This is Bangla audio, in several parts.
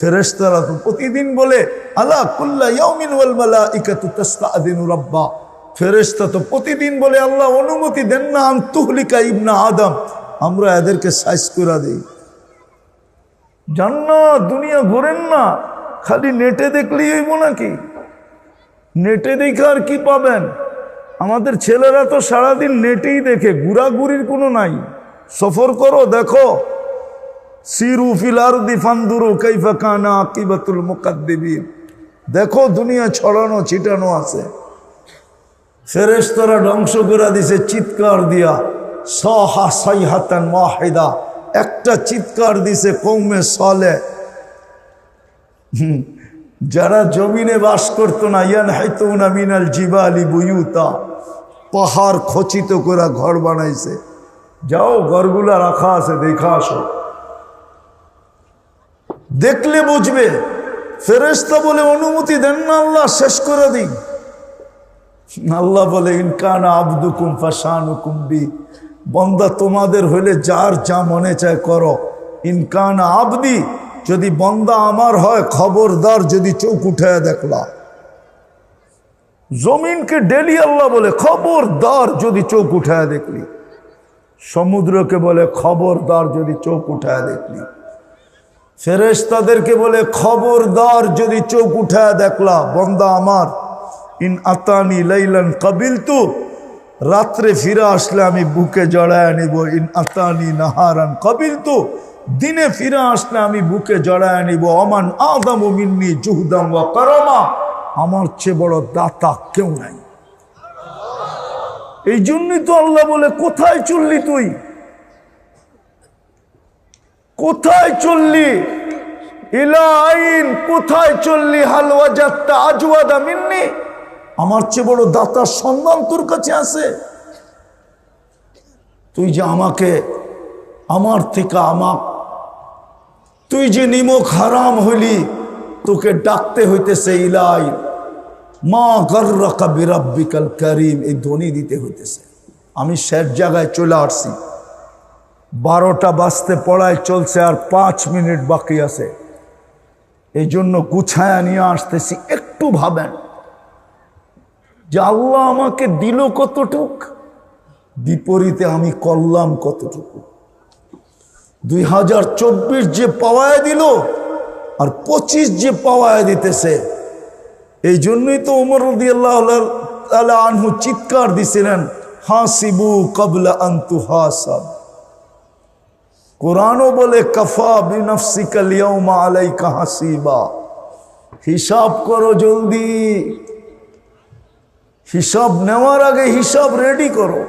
ফেরেশতারা তো প্রতিদিন বলে আলা কুল্লা ইয়াউমিন ওয়াল মালাইকাতু তাস্তাযিনু রাব্বা। ফেরেশতা তো প্রতিদিন বলে আল্লাহ অনুমতি দেন না আন তুহলিকা ইবনা আদম, আমরা এদেরকে সাইজ করে দিই। জান্নাত দুনিয়া ঘোরেন না, খালি নেটে দেখলেই হইব নাকি? নেটে দেখে আর কি পাবেন? আমাদের ছেলেরা তো সারাদিন নেটেই দেখে, ঘুরাঘুরির কোনো নাই। সফর করো, দেখো। সিরু ফিল আরদি ফানদুরু কাইফা কানা আকিবাতুল মুকাদ্দিবিন। দেখো দুনিয়া ছড়ানো ছিটানো আছে। ফেরেশতারা ধ্বংস করে দিছে চিৎকার দিয়া, সাহা সাইহাতান ওয়াহিদা, একটা চিৎকার দিছে কওমে সালেহ। যারা জমিনে বাস করতো না, ইয়ানহিতুনা মিনাল জিবালি বুয়ুতা, পাহাড় খচিত করে ঘর বানাইছে। যাও ঘরগুলা রাখা আছে, দেখা আসো, দেখলে বুঝবে। ফেরেশতা বলে অনুমতি দেন না আল্লাহ, শেষ করে দিন। আল্লাহ বলে ইনকানা আবদুকুম ফাশানুকুম বি, বন্দা তোমাদের হইলে যার যা মনে চায় করো। ইনকানা আবদি, যদি বন্দা আমার হয় খবরদার যদি চোখ উঠায় দেখলা। জমিনকে ডেলি আল্লাহ বলে খবরদার যদি চোখ উঠায় দেখলি। সমুদ্রকে বলে খবরদার যদি চোখ উঠায় দেখলি। ফেরেশতাদেরকে বলে খবরদার যদি চোখ উঠায় দেখলা বন্দা আমার। ইন আতানি লাইলান কাবিলতু, রাত্রে ফিরে আসলে আমি বুকে জড়ায় নিব। ইন আতানি নাহারান কাবিলতু, দিনে ফিরে আসলে আমি বুকে জড়ায় নিব। অমান আদামু মিন্নি জুহদাম ওয়া কারামা, আমার চেয়ে বড় দাতা কেউ নাই। এই জন্যই তো আল্লাহ বলে কোথায় চললি তুই, কোথায় চললি? ইলা আইন, কোথায় চললি? হাল ওয়াজাদতা আজওয়াদা মিন্নি, আমার চেয়ে বড় দাতার সন্ধান তোর কাছে আছে? তুই যে আমাকে, আমার থেকে তুই যে নিমক হারাম হইলি, তোকে ডাকতে হইতেছে ইলাই মা গাররাকা বিরাব্বিকাল কারীম, এই ধ্বনি দিতে হইতেছে। আমি শেষ জায়গায় চলে আসছি, 12টা বাজতে পড়ায় চলছে, আর 5 মিনিট বাকি আছে। এই জন্য গুছায়া নিয়ে আসতেছি। একটু ভাবেন যে আল্লাহ আমাকে দিল কতটুক, বিপরীতে আমি করলাম কতটুকু। 2024 যে পাওয়ায় দিল আর 25 যে পাওয়ায় দিতেছে। এই জন্যই তো ওমর রাদিয়াল্লাহু তাআলা আনহু চিৎকার দিছিলেন, হাসিবু ক্বাবলা আন তুহাসাব। কোরআনও বলে কাফা বিনাফসিকা লিয়াউমা আলাইকা হাসিবা, হিসাব করো জলদি। হিসাব নেওয়ার আগে হিসাব রেডি করো।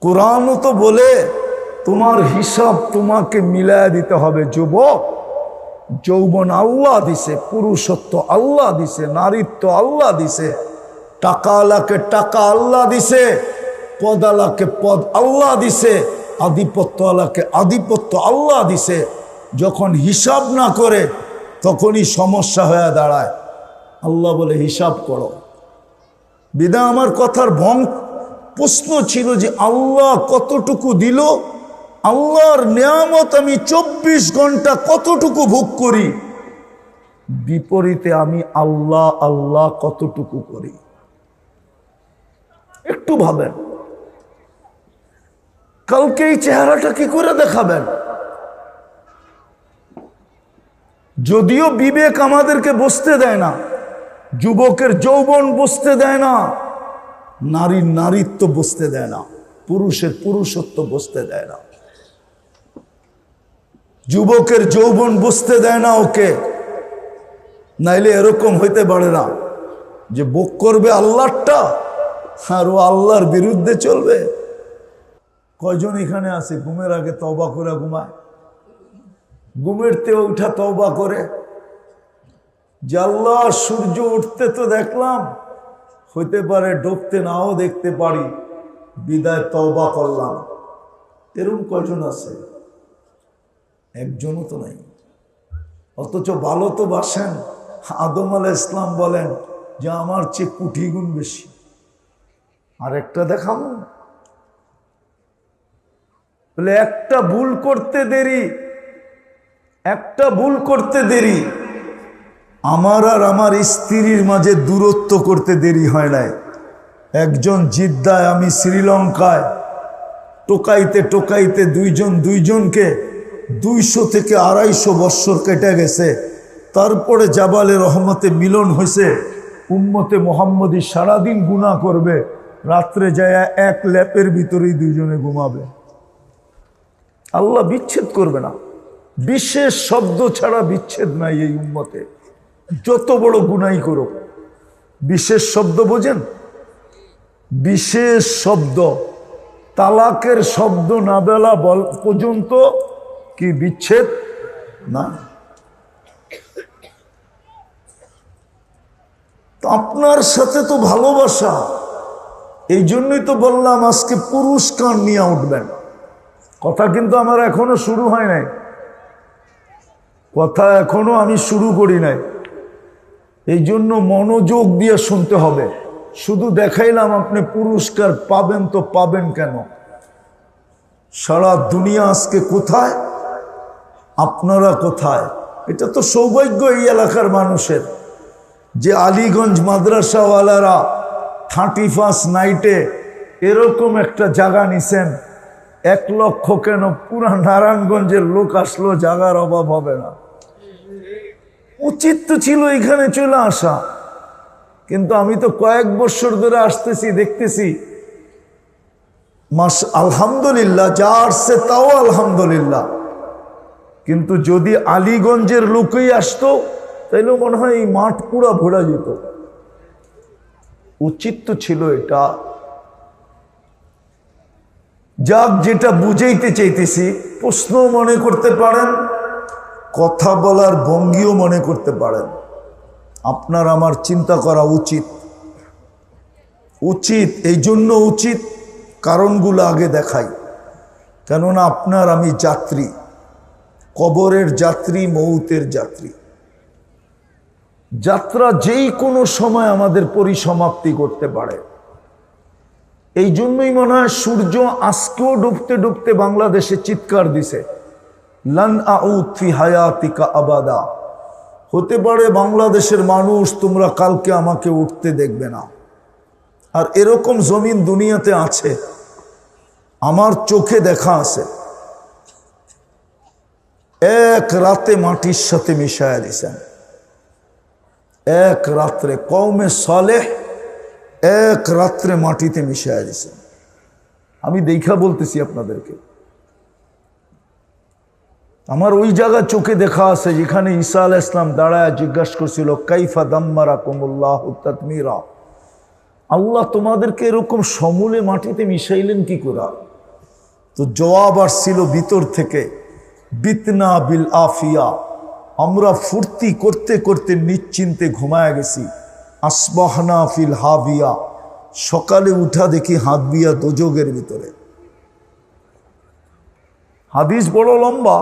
কোরআনও তো বলে তোমার হিসাব তোমাকে মিলায় দিতে হবে। যুবক, যৌবন আল্লাহ দিছে, পুরুষত্ব আল্লাহ দিছে, নারীত্ব আল্লাহ দিছে, টাকাওয়ালাকে টাকা আল্লাহ দিছে, পদালাকে পদ আল্লাহ দিছে, আধিপত্যওয়ালাকে আধিপত্য আল্লাহ দিছে। যখন হিসাব না করে তখনই সমস্যা হয়ে দাঁড়ায়। আল্লাহ বলে হিসাব করো। বিদা আমার কথার প্রশ্ন ছিল যে আল্লাহ কতটুকু দিল, আল্লাহর নিয়ামত আমি 24 ঘন্টা কতটুকু ভোগ করি, বিপরীতে আমি আল্লাহ আল্লাহ কতটুকু করি। একটু ভাবেন, কালকে এই চেহারাটা কি করে দেখাবেন? যদিও বিবেক আমাদেরকে বসতে দেয় না, যুবকের যৌবন বসতে দেয় না, নারীর নারীত্ব বসতে দেয় না, পুরুষের পুরুষত্ব বসতে দেয় না, যুবকের যৌবন বসতে দেয় না ওকে। নাইলে এরকম হইতে পারে না যে ভোগ করবে আল্লাহরটা আর ও আল্লাহর বিরুদ্ধে চলবে। কয়জন এখানে আছে ঘুমের আগে তওবা করে ঘুমায়? ঘুমের তে উঠা তওবা করে যে আল্লাহ সূর্য উঠতে তো দেখলাম, হইতে পারে ডুবতে নাও দেখতে পারি, বিদায় তওবা করলাম। এরকম কয়জন আছে? একজনও তো নাই। অথচ ভালো তো বাসেন। আদম আলাইহিস সালাম বলেন যে আমার চেয়ে কোটি গুণ বেশি। আর একটা দেখাবো বলে একটা ভুল করতে দেরি একটা ভুল করতে দেরি, আমার আর আমার স্ত্রীর মাঝে দূরত্ব করতে দেরি হয় নাই। একজন জিদ্দায়, আমি শ্রীলঙ্কায়, টোকাইতে টোকাইতে দুইজনকে 200 থেকে 250 বৎসর কেটে গেছে। তারপরে জাবালে রহমতে মিলন হয়েছে। উম্মতে মোহাম্মদী সারাদিন গুনাহ করবে, রাত্রে যায় এক ল্যাপের ভিতরেই দুইজনে ঘুমাবে। আল্লাহ বিচ্ছেদ করবে না। বিশেষ শব্দ ছাড়া বিচ্ছেদ নাই এই উম্মতে, যত বড় গুনাই করো। বিশেষ শব্দ বোঝেন? বিশেষ শব্দ, তালাকের শব্দ না বলা পর্যন্ত কি বিচ্ছেদ না। আপনার সাথে তো ভালোবাসা, এই জন্যই তো বললাম আজকে পুরস্কার নিয়ে উঠবেন। কথা কিন্তু আমার এখনো শুরু হয় নাই, কথা এখনো আমি শুরু করি নাই। এই জন্য মনোযোগ দিয়ে শুনতে হবে। শুধু দেখাইলাম আপনি পুরস্কার পাবেন, তো পাবেন কেন? সারা দুনিয়া আজকে কোথায়, আপনারা কোথায়? এটা তো সৌভাগ্য এই এলাকার মানুষের যে আলীগঞ্জ মাদ্রাসাওয়ালারা 31 নাইটে এরকম একটা জায়গা নিছেন। 1 লক্ষ কেন, পুরা নারায়ণগঞ্জের লোক আসলো, জায়গার অভাব হবে না। উচিত তো ছিল এখানে চলে আসা, কিন্তু আমি তো কয়েক বছর ধরে আসতেছি, দেখতেছি আলহামদুলিল্লাহ যা আসছে তাও আলহামদুলিল্লাহ। কিন্তু যদি আলীগঞ্জের লোকই আসতো তাইলে মনে হয় এই মাঠ পুরা ভরা যেত। উচিত তো ছিল এটা। যাক, যেটা বুঝাইতে চাইতেছি, প্রশ্ন মনে করতে পারেন, কথা বলার ভঙ্গিও মনে করতে পারেন। আপনার আমার চিন্তা করা উচিত। উচিত এই জন্য উচিত, কারণগুলো আগে দেখাই। কেননা আপনার আমি যাত্রী, কবরের যাত্রী, মৌতের যাত্রী। যাত্রা যেই কোনো সময় আমাদের পরিসমাপ্তি করতে পারে। এই জন্যই মনে হয় সূর্য আজকেও ডুবতে ডুবতে বাংলাদেশে চিৎকার দিছে, লান আউদ ফি হায়াতিকা আবাদা। হতে পারে বাংলাদেশের মানুষ তোমরা কালকে আমাকে উঠতে দেখবে না। আর এরকম জমিন দুনিয়াতে আছে, আমার চোখে দেখা আছে। এক রাতে মাটির সাথে মিশায়া দিছেন, এক রাত্রে কওমে সালেহ এক রাত্রে মাটিতে মিশায়া দিছেন। আমি দেখা বলতেছি আপনাদেরকে, আমার ওই জায়গা চোখে দেখা আছে যেখানে ঈসা আলাইহিস সালাম দাঁড়ায় জিজ্ঞাসা করছিল, কাইফা দাম্মারাকুমুল্লাহু তাদমিরা, আল্লাহ তোমাদেরকে এরকম সমূলে মাটিতে মিশাইলেন কি করে? তো জবাব আসছিল ভিতর থেকে, বিতনা বিল আফিয়া, আমরা ফুর্তি করতে করতে নিশ্চিন্তে ঘুমায় গেছি। আসবাহনা ফিল হাবিয়া, সকালে উঠা দেখি হাবিয়া দোজগের ভিতরে। হাদিস বড় লম্বা।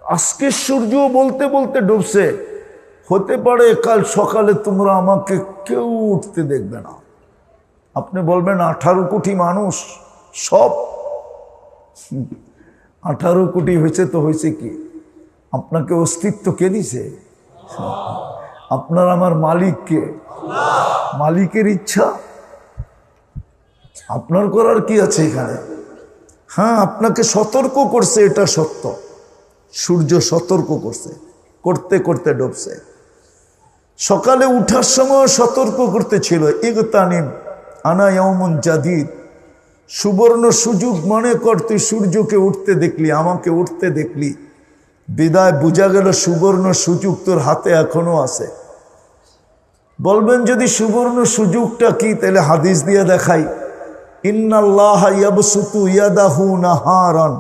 আজকে সূর্য বলতে বলতে ডুবছে, হতে পারে কাল সকালে তোমরা আমাকে কেউ উঠতে দেখবে না। আপনি বলবেন 18 কোটি মানুষ সব, 18 কোটি হয়েছে তো হয়েছে কি? আপনাকে অস্তিত্ব কে দিছে? আপনার আমার মালিককে, মালিকের ইচ্ছা। আপনার করার কি আছে এখানে? হ্যাঁ, আপনাকে সতর্ক করছে, এটা সত্য। সূর্য সতর্ক করছে, করতে করতে ডুবছে। সকালে উঠার সময় সতর্ক করতে ছিল, ইগতানিম আনা ইয়াউমুন জাদিদ, সুবর্ণ সুযোগ মনে কর। তুই সূর্যকে উঠতে দেখলি, আমাকে উঠতে দেখলি, বিদায় বোঝা গেল সুবর্ণ সুযোগ তোর হাতে এখনো আছে। বলবেন যদি সুবর্ণ সুযোগটা কি, তাহলে হাদিস দিয়ে দেখাই, ইন্নাল্লাহা ইয়াবসুতু ইয়াদাহু নাহারান,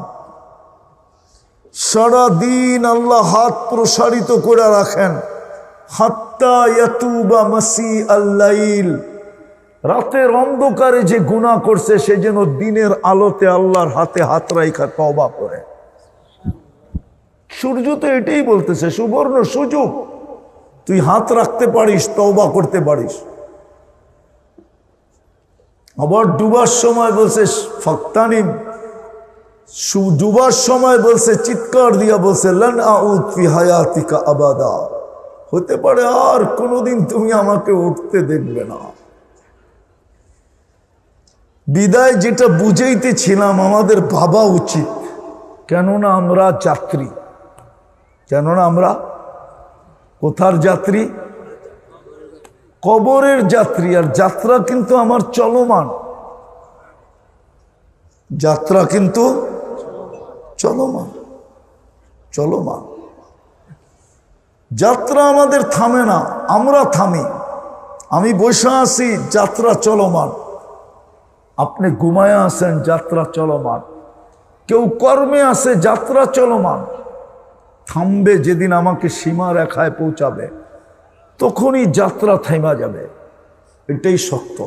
সারা দিন আল্লাহ হাত প্রসারিত করে রাখেন, হাত্তা ইয়াতুবা মাসি আল-লাইল, রাতের অন্ধকারে যে গুনাহ করছে সে যেন দিনের আলোতে আল্লাহর হাতে হাত রাখা তওবা করে। সূর্য তো এটাই বলতেছে, সুবর্ণ সুযোগ, তুই হাত রাখতে পারিস, তওবা করতে পারিস। আবার ডুবার সময় বলছে ফাক্তানিম, ডুবার সময় বলছে, চিৎকার দিয়া বলছে, লান আউদ ফি হায়াতিকা আবাদা, হতে পারে আর কোনোদিন তুমি আমাকে উঠতে দেখবে না। বিদায় যেটা বুঝাইতেছিলাম, আমাদের ভাবা উচিত, কেননা আমরা যাত্রী। কেননা আমরা কোথার যাত্রী? কবরের যাত্রী। আর যাত্রা কিন্তু আমার চলমান, যাত্রা কিন্তু চলমান, চলমান। যাত্রা আমাদের থামে না, আমরা থামি। আমি বসে আছি, যাত্রা চলমান। আপনি ঘুমায় আছেন, যাত্রা চলমান। কেউ কর্মে আছে, যাত্রা চলমান। থামবে যেদিন আমাকে সীমা রেখায় পৌঁছাবে, তখনই যাত্রা থেমা যাবে। এটাই সত্য।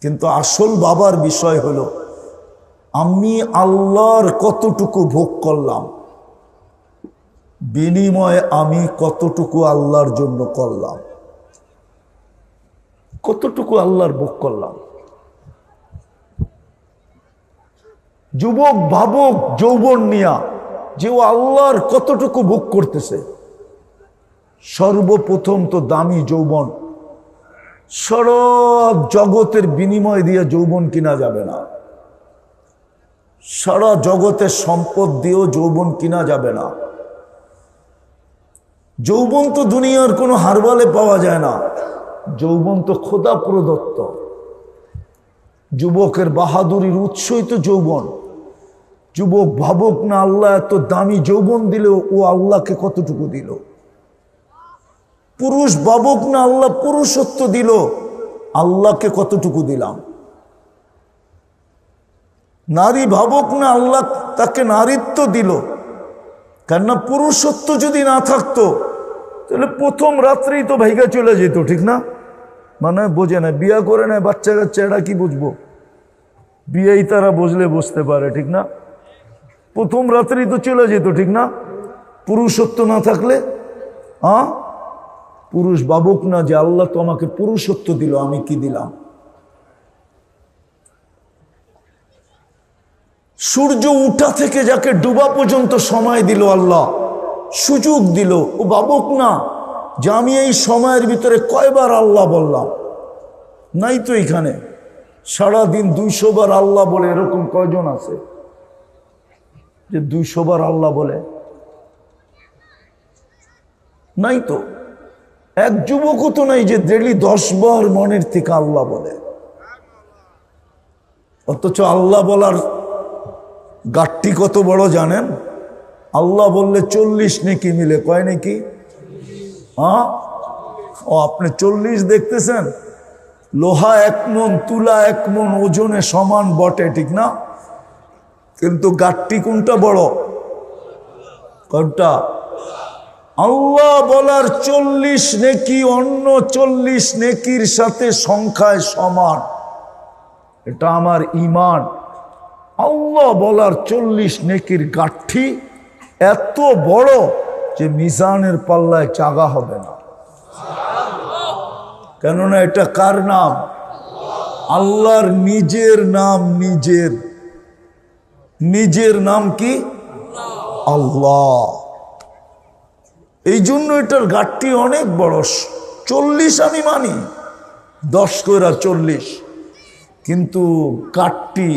কিন্তু আসল বাবার বিষয় হলো, আমি আল্লাহর কতটুকু ভোগ করলাম, বিনিময়ে আমি কতটুকু আল্লাহর জন্য করলাম, কতটুকু আল্লাহর ভোগ করলাম। যুবক ভাবক যৌবন নিয়া যে ও আল্লাহর কতটুকু ভোগ করতেছে। সর্বপ্রথম তো দামি যৌবন, সারা জগতের বিনিময় দিয়ে যৌবন কিনা যাবে না। সারা জগতের সম্পদ দিয়েও যৌবন কিনা যাবে না। যৌবন তো দুনিয়ার কোনো হারবালে পাওয়া যায় না। যৌবন তো খোদা প্রদত্ত। যুবকের বাহাদুরির উৎসই তো যৌবন। যুবক ভাবুক না, আল্লাহ এত দামি যৌবন দিল, ও আল্লাহকে কতটুকু দিল। পুরুষ ভাবুক না, আল্লাহ পুরুষত্ব দিল, আল্লাহকে কতটুকু দিলাম। নারী ভাবুক না, আল্লাহ তাকে নারীত্ব দিল। কেননা পুরুষত্ব যদি না থাকতো, তাহলে প্রথম রাত্রেই তো ভাইগা চলে যেত, ঠিক না? মানে বোঝে না, বিয়া করে নেয়, বাচ্চা কাচ্চা, এরা কি বুঝবো? বিয়েই তারা বুঝলে বুঝতে পারে, ঠিক না? প্রথম রাত্রেই তো চলে যেত, ঠিক না? পুরুষত্ব না থাকলে। পুরুষ ভাবুক না যে আল্লাহ তো আমাকে পুরুষত্ব দিল, আমি কি দিলাম। সূর্য উঠা থেকে যাকে ডুবা পর্যন্ত সময় দিল আল্লাহ, সুযোগ দিল, ও ভাবুক না যে আমি এই সময়ের ভিতরে কয়বার আল্লাহ বললাম। নাই তো এখানে সারাদিন 200 বার আল্লাহ বলে, এরকম কয়জন আছে যে 200 বার আল্লাহ বলে? নাই তো। এক যুবকও তো নাই যে ডেলি 10 বার মনের থেকে আল্লাহ বলে। অথচ আল্লাহ বলার গাঠটি কত বড় জানেন? আল্লাহ বললে 40 নেকি মিলে। কয় নেকি? ও আপনি 40 দেখতেছেন? লোহা 1 মণ, তুলা 1 মণ ওজনে সমান বটে, ঠিক না? কিন্তু গাঠটি কোনটা বড়? কোনটা? আল্লাহ বলার 40 নেকি অন্য 40 নেকির সাথে সংখ্যায় সমান। এটা আমার ঈমান। আল্লাহ বলার 40 নেকির গাঠি এত বড় যে মিজানের পাল্লায় চাগা হবে না। কেননা এটা কার নাম? আল্লাহর নিজের নাম। নিজের নাম কি? আল্লাহ। এই জন্য এটার গাঠটি অনেক বড়। 40 আমি মানি, 10 কইরা 40, কিন্তু গাঠটি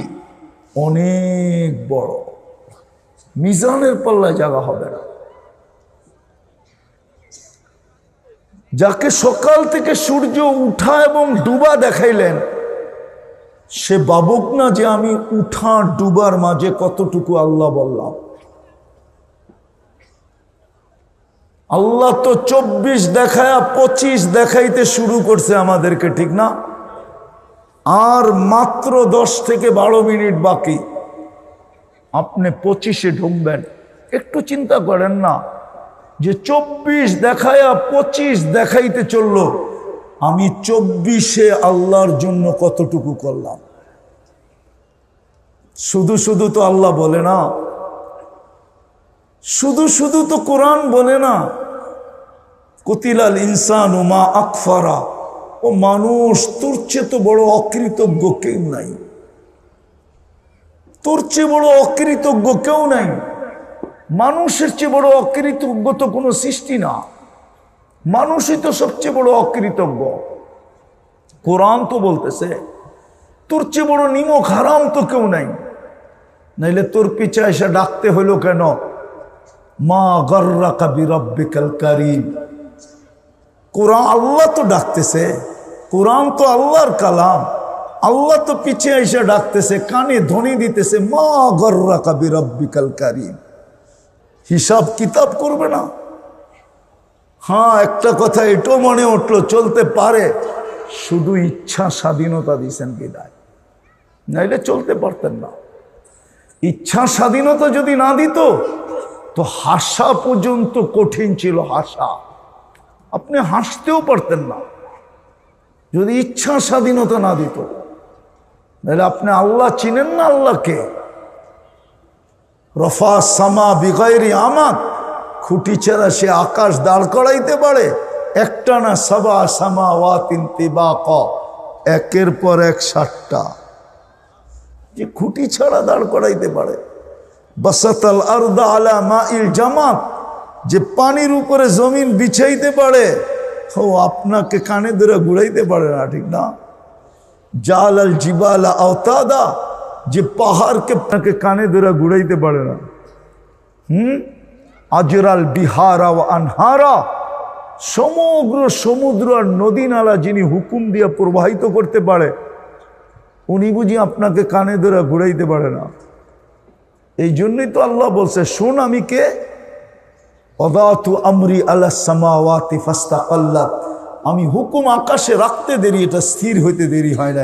অনেক বড়, মিজানের পাল্লায় জায়গা হবে না। যাকে সকাল থেকে সূর্য উঠা এবং ডুবা দেখাইলেন, সে ভাবুক না যে আমি উঠা ডুবার মাঝে কতটুকু আল্লাহ বললাম। আল্লাহ তো 24 দেখায়া 25 দেখাইতে শুরু করছে আমাদেরকে, ঠিক না? আর মাত্র 10 থেকে 12 মিনিট বাকি, আপনি 25-এ ঢুকবেন। একটু চিন্তা করেন না যে 24 দেখায়া 25 দেখাইতে চলল, আমি 24-এ আল্লাহর জন্য কতটুকু করলাম। শুধু শুধু তো আল্লাহ বলে না, শুধু শুধু তো কোরআন বলে না। কুতিলাল ইনসানু মা আকফারা, ও মানুষ তোর চেয়ে তো বড় অকৃতজ্ঞ কেউ নাই। তোর চেয়ে বড় অকৃতজ্ঞ কেউ নাই। মানুষের চেয়ে বড় অকৃতজ্ঞ তো কোনো সৃষ্টি না, মানুষই তো সবচেয়ে বড় অকৃতজ্ঞ। কোরআন তো বলতেছে তোর চেয়ে বড় নিমক হারাম তো কেউ নাই, নাইলে তোর পিছে এসে ডাকতে হলো কেন? মা গর্রাকা বিরব্বিকাল কারীম। কোরআন আল্লাহ তো ডাকতেছে, কোরআন তো আল্লাহর কালাম, আল্লাহ তো পিছে এসে ডাকতেছে, কানে ধ্বনি দিতেছে, মা গর্রাকা বিরব্বিকাল কারীম। হিসাব কিতাব করবে না? হ্যাঁ, একটা কথা এটাও মনে উঠলো, চলতে পারে শুধু ইচ্ছা স্বাধীনতা দিয়েছেন বিদায়, নাইলে চলতে পারতেন না। ইচ্ছা স্বাধীনতা যদি না দিত তো হাসা পর্যন্ত কঠিন ছিল। হাসা, আপনি হাসতেও পারতেন না যদি ইচ্ছা স্বাধীনতা না দিত। নাহলে আপনি আল্লাহ চিনেন না আল্লাহকে? রফা সামা বিগাইরি আমাত, খুঁটি ছাড়া সে আকাশ দাঁড় করাইতে পারে। একটা না সাবা সামাওয়াতিন তিবাকা, একের পর এক 60টা, যে খুঁটি ছাড়া দাঁড় করাইতে পারে। বাসাতাল আরদা আলা মাইল জামাত, যে পানির উপরে জমিন বিছাইতে পারে, ও আপনাকে কানে ধরে ঘুরাইতে পারে না, ঠিক না? জালাল জিবালা আওতাদা, যে পাহাড়কে আপনাকে কানে ধরে ঘুরাইতে পারে না। আজরাল বিহারা ও আনহারা, সমগ্র সমুদ্র আর নদী নালা যিনি হুকুম দিয়ে প্রবাহিত করতে পারে, উনি বুঝি আপনাকে কানে ধরে ঘুরাইতে পারে না? এই জন্যই তো আল্লাহ বলছে, শোন আমি কে? ওয়াদাতু আমরি আলাস সামাওয়াতি ফাস্তাকাল্লাত, আমি হুকুম আকাশে রাখতে দেরি, এটা স্থির হইতে দেরি হয় না।